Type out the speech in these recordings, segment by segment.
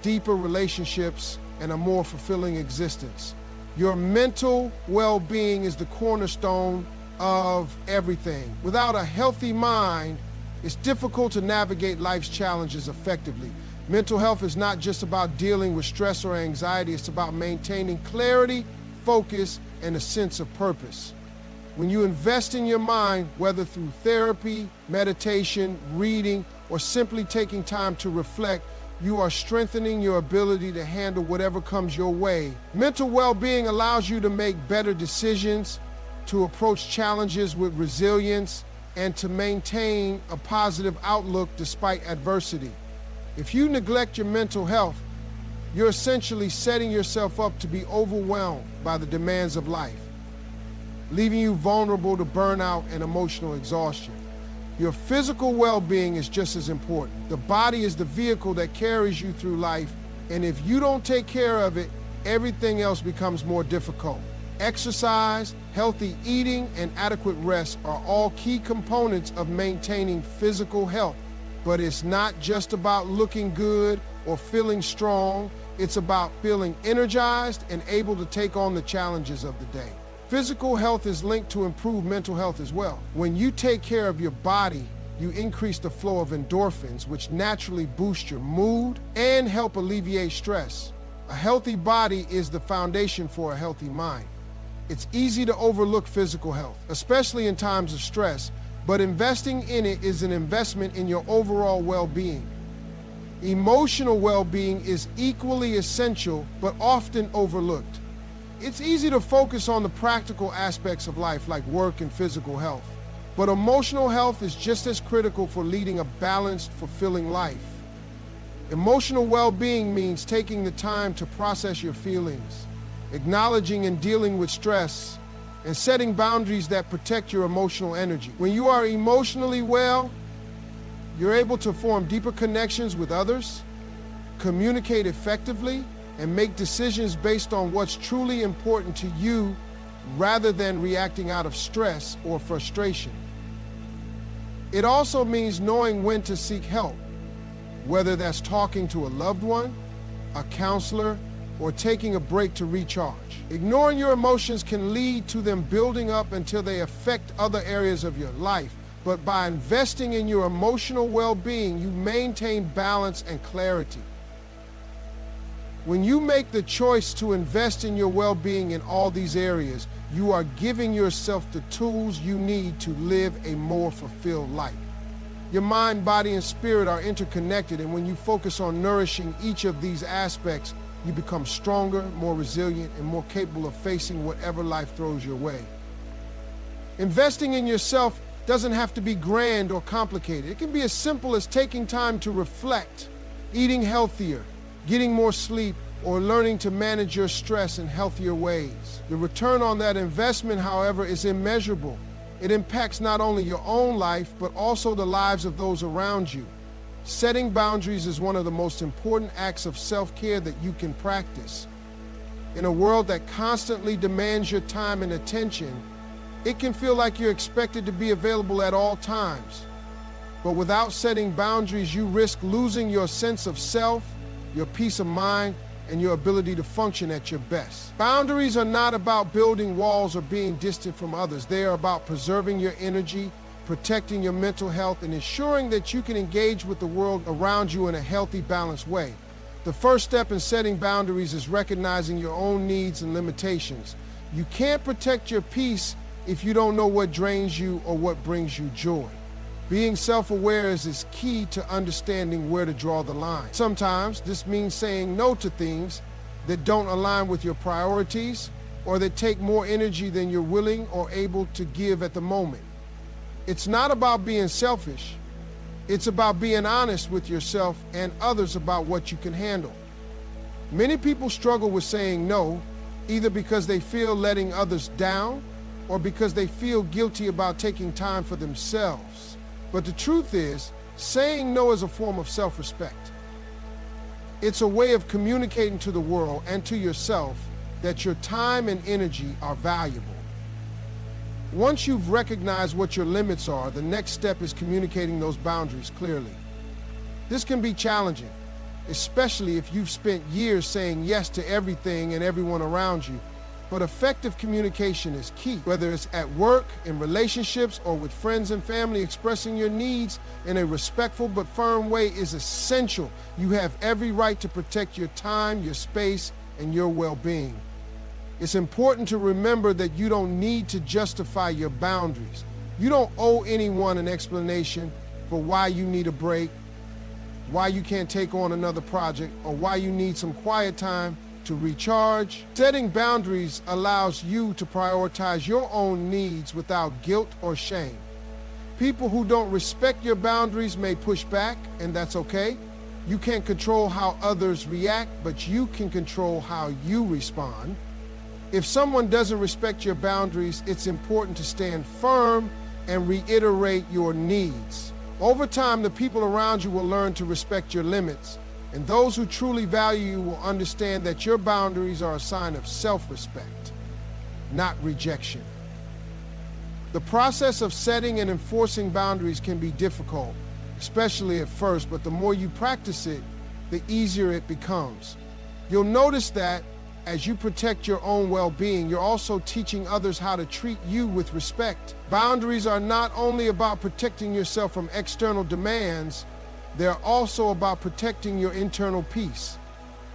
deeper relationships, and a more fulfilling existence. Your mental well-being is the cornerstone of everything. Without a healthy mind, it's difficult to navigate life's challenges effectively. Mental health is not just about dealing with stress or anxiety, it's about maintaining clarity, focus, and a sense of purpose. When you invest in your mind, whether through therapy, meditation, reading, or simply taking time to reflect, you are strengthening your ability to handle whatever comes your way. Mental well-being allows you to make better decisions, to approach challenges with resilience, and to maintain a positive outlook despite adversity. If you neglect your mental health, you're essentially setting yourself up to be overwhelmed by the demands of life, leaving you vulnerable to burnout and emotional exhaustion. Your physical well-being is just as important. The body is the vehicle that carries you through life, and if you don't take care of it, everything else becomes more difficult. Exercise, healthy eating, and adequate rest are all key components of maintaining physical health. But it's not just about looking good or feeling strong. It's about feeling energized and able to take on the challenges of the day. Physical health is linked to improved mental health as well. When you take care of your body, you increase the flow of endorphins, which naturally boost your mood and help alleviate stress. A healthy body is the foundation for a healthy mind. It's easy to overlook physical health, especially in times of stress, but investing in it is an investment in your overall well-being. Emotional well-being is equally essential, but often overlooked. It's easy to focus on the practical aspects of life like work and physical health, but emotional health is just as critical for leading a balanced, fulfilling life. Emotional well-being means taking the time to process your feelings, acknowledging and dealing with stress, and setting boundaries that protect your emotional energy. When you are emotionally well, you're able to form deeper connections with others, communicate effectively, and make decisions based on what's truly important to you rather than reacting out of stress or frustration. It also means knowing when to seek help, whether that's talking to a loved one, a counselor, or taking a break to recharge. Ignoring your emotions can lead to them building up until they affect other areas of your life. But by investing in your emotional well-being, you maintain balance and clarity. When you make the choice to invest in your well-being in all these areas, you are giving yourself the tools you need to live a more fulfilled life. Your mind, body, and spirit are interconnected, and when you focus on nourishing each of these aspects, you become stronger, more resilient, and more capable of facing whatever life throws your way. Investing in yourself doesn't have to be grand or complicated. It can be as simple as taking time to reflect, eating healthier, getting more sleep, or learning to manage your stress in healthier ways. The return on that investment, however, is immeasurable. It impacts not only your own life, but also the lives of those around you. Setting boundaries is one of the most important acts of self-care that you can practice. In a world that constantly demands your time and attention, it can feel like you're expected to be available at all times. But without setting boundaries, you risk losing your sense of self, your peace of mind, and your ability to function at your best. Boundaries are not about building walls or being distant from others. They are about preserving your energy, protecting your mental health, and ensuring that you can engage with the world around you in a healthy, balanced way. The first step in setting boundaries is recognizing your own needs and limitations. You can't protect your peace if you don't know what drains you or what brings you joy. Being self-aware is key to understanding where to draw the line. Sometimes this means saying no to things that don't align with your priorities or that take more energy than you're willing or able to give at the moment. It's not about being selfish. It's about being honest with yourself and others about what you can handle. Many people struggle with saying no, either because they feel letting others down or because they feel guilty about taking time for themselves. But the truth is, saying no is a form of self-respect. It's a way of communicating to the world and to yourself that your time and energy are valuable. Once you've recognized what your limits are, the next step is communicating those boundaries clearly. This can be challenging, especially if you've spent years saying yes to everything and everyone around you. But effective communication is key. Whether it's at work, in relationships, or with friends and family, expressing your needs in a respectful but firm way is essential. You have every right to protect your time, your space, and your well-being. It's important to remember that you don't need to justify your boundaries. You don't owe anyone an explanation for why you need a break, why you can't take on another project, or why you need some quiet time to recharge. Setting boundaries allows you to prioritize your own needs without guilt or shame. People who don't respect your boundaries may push back, and that's okay. You can't control how others react, but you can control how you respond. If someone doesn't respect your boundaries, it's important to stand firm and reiterate your needs. Over time, the people around you will learn to respect your limits, and those who truly value you will understand that your boundaries are a sign of self-respect, not rejection. The process of setting and enforcing boundaries can be difficult, especially at first, but the more you practice it, the easier it becomes. You'll notice that as you protect your own well-being, you're also teaching others how to treat you with respect. Boundaries are not only about protecting yourself from external demands, they're also about protecting your internal peace.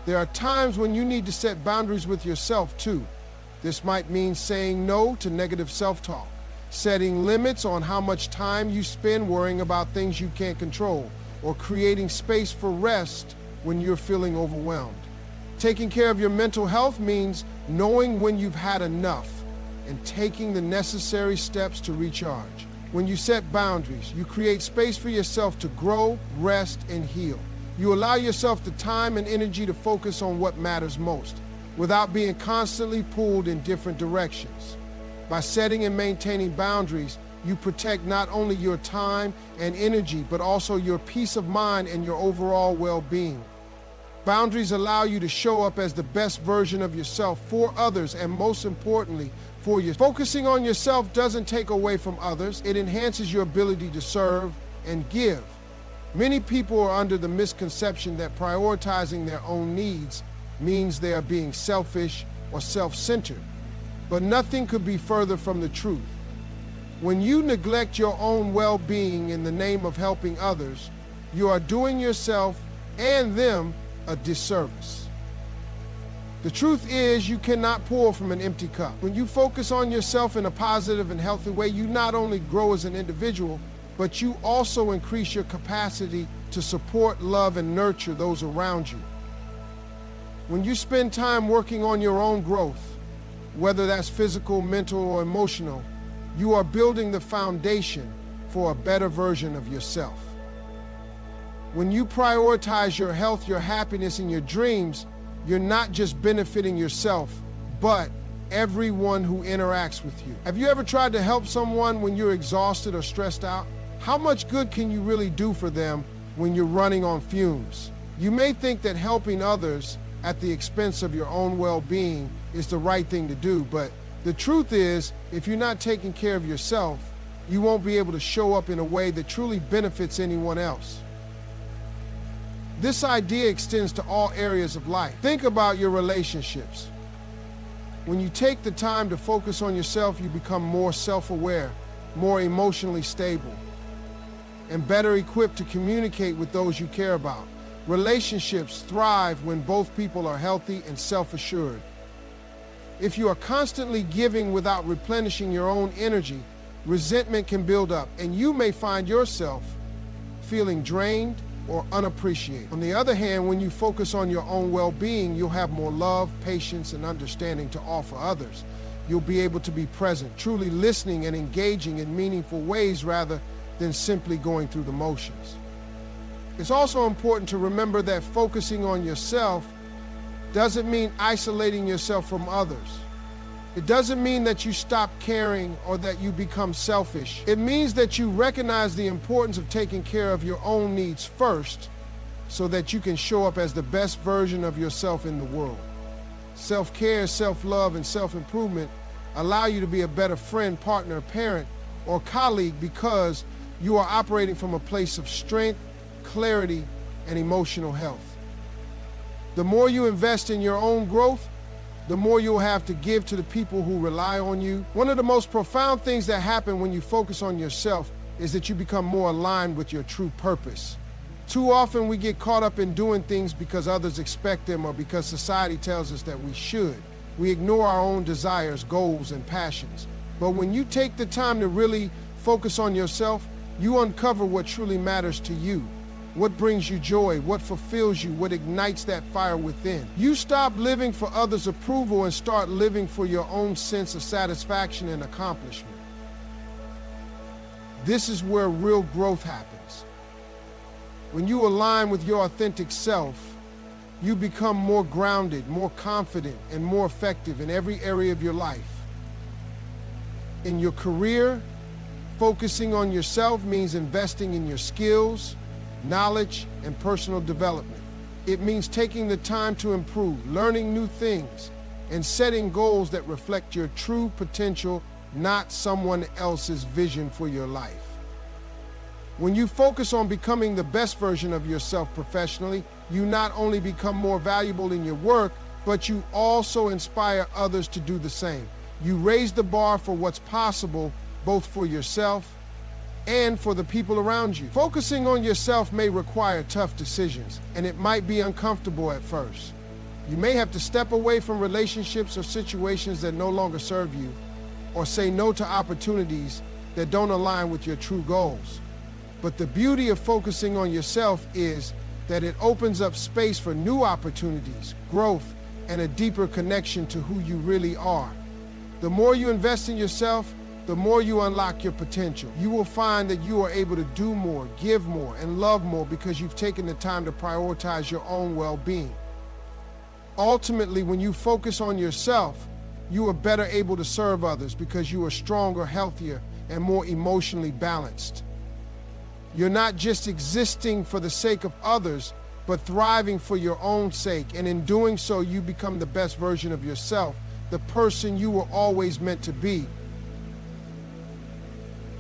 There are times when you need to set boundaries with yourself too. This might mean saying no to negative self-talk, setting limits on how much time you spend worrying about things you can't control, or creating space for rest when you're feeling overwhelmed. Taking care of your mental health means knowing when you've had enough and taking the necessary steps to recharge. When you set boundaries, you create space for yourself to grow, rest, and heal. You allow yourself the time and energy to focus on what matters most, without being constantly pulled in different directions. By setting and maintaining boundaries, you protect not only your time and energy, but also your peace of mind and your overall well-being. Boundaries allow you to show up as the best version of yourself for others, and most importantly, for you. Focusing on yourself doesn't take away from others. It enhances your ability to serve and give. Many people are under the misconception that prioritizing their own needs means they are being selfish or self-centered. But nothing could be further from the truth. When you neglect your own well-being in the name of helping others, you are doing yourself and them a disservice. The truth is, you cannot pour from an empty cup. When you focus on yourself in a positive and healthy way, you not only grow as an individual, but you also increase your capacity to support, love, and nurture those around you. When you spend time working on your own growth, whether that's physical, mental, or emotional, you are building the foundation for a better version of yourself. When you prioritize your health, your happiness, and your dreams, you're not just benefiting yourself, but everyone who interacts with you. Have you ever tried to help someone when you're exhausted or stressed out? How much good can you really do for them when you're running on fumes? You may think that helping others at the expense of your own well-being is the right thing to do, but the truth is, if you're not taking care of yourself, you won't be able to show up in a way that truly benefits anyone else. This idea extends to all areas of life. Think about your relationships. When you take the time to focus on yourself, you become more self-aware, more emotionally stable, and better equipped to communicate with those you care about. Relationships thrive when both people are healthy and self-assured. If you are constantly giving without replenishing your own energy, resentment can build up, and you may find yourself feeling drained or unappreciated. On the other hand, when you focus on your own well-being, you'll have more love, patience, and understanding to offer others. You'll be able to be present, truly listening and engaging in meaningful ways rather than simply going through the motions. It's also important to remember that focusing on yourself doesn't mean isolating yourself from others. It doesn't mean that you stop caring or that you become selfish. It means that you recognize the importance of taking care of your own needs first so that you can show up as the best version of yourself in the world. Self-care, self-love, and self-improvement allow you to be a better friend, partner, parent, or colleague because you are operating from a place of strength, clarity, and emotional health. The more you invest in your own growth, the more you'll have to give to the people who rely on you. One of the most profound things that happen when you focus on yourself is that you become more aligned with your true purpose. Too often we get caught up in doing things because others expect them or because society tells us that we should. We ignore our own desires, goals, and passions. But when you take the time to really focus on yourself, you uncover what truly matters to you. What brings you joy, what fulfills you, what ignites that fire within. You stop living for others' approval and start living for your own sense of satisfaction and accomplishment. This is where real growth happens. When you align with your authentic self, you become more grounded, more confident, and more effective in every area of your life. In your career, focusing on yourself means investing in your skills, knowledge, and personal development. It means taking the time to improve, learning new things, and setting goals that reflect your true potential, not someone else's vision for your life. When you focus on becoming the best version of yourself professionally, you not only become more valuable in your work, but you also inspire others to do the same. You raise the bar for what's possible, both for yourself and for the people around you. Focusing on yourself may require tough decisions, and it might be uncomfortable at first. You may have to step away from relationships or situations that no longer serve you, or say no to opportunities that don't align with your true goals. But the beauty of focusing on yourself is that it opens up space for new opportunities, growth, and a deeper connection to who you really are. The more you invest in yourself, the more you unlock your potential. You will find that you are able to do more, give more, and love more because you've taken the time to prioritize your own well-being. Ultimately, when you focus on yourself, you are better able to serve others because you are stronger, healthier, and more emotionally balanced. You're not just existing for the sake of others, but thriving for your own sake, and in doing so, you become the best version of yourself, the person you were always meant to be.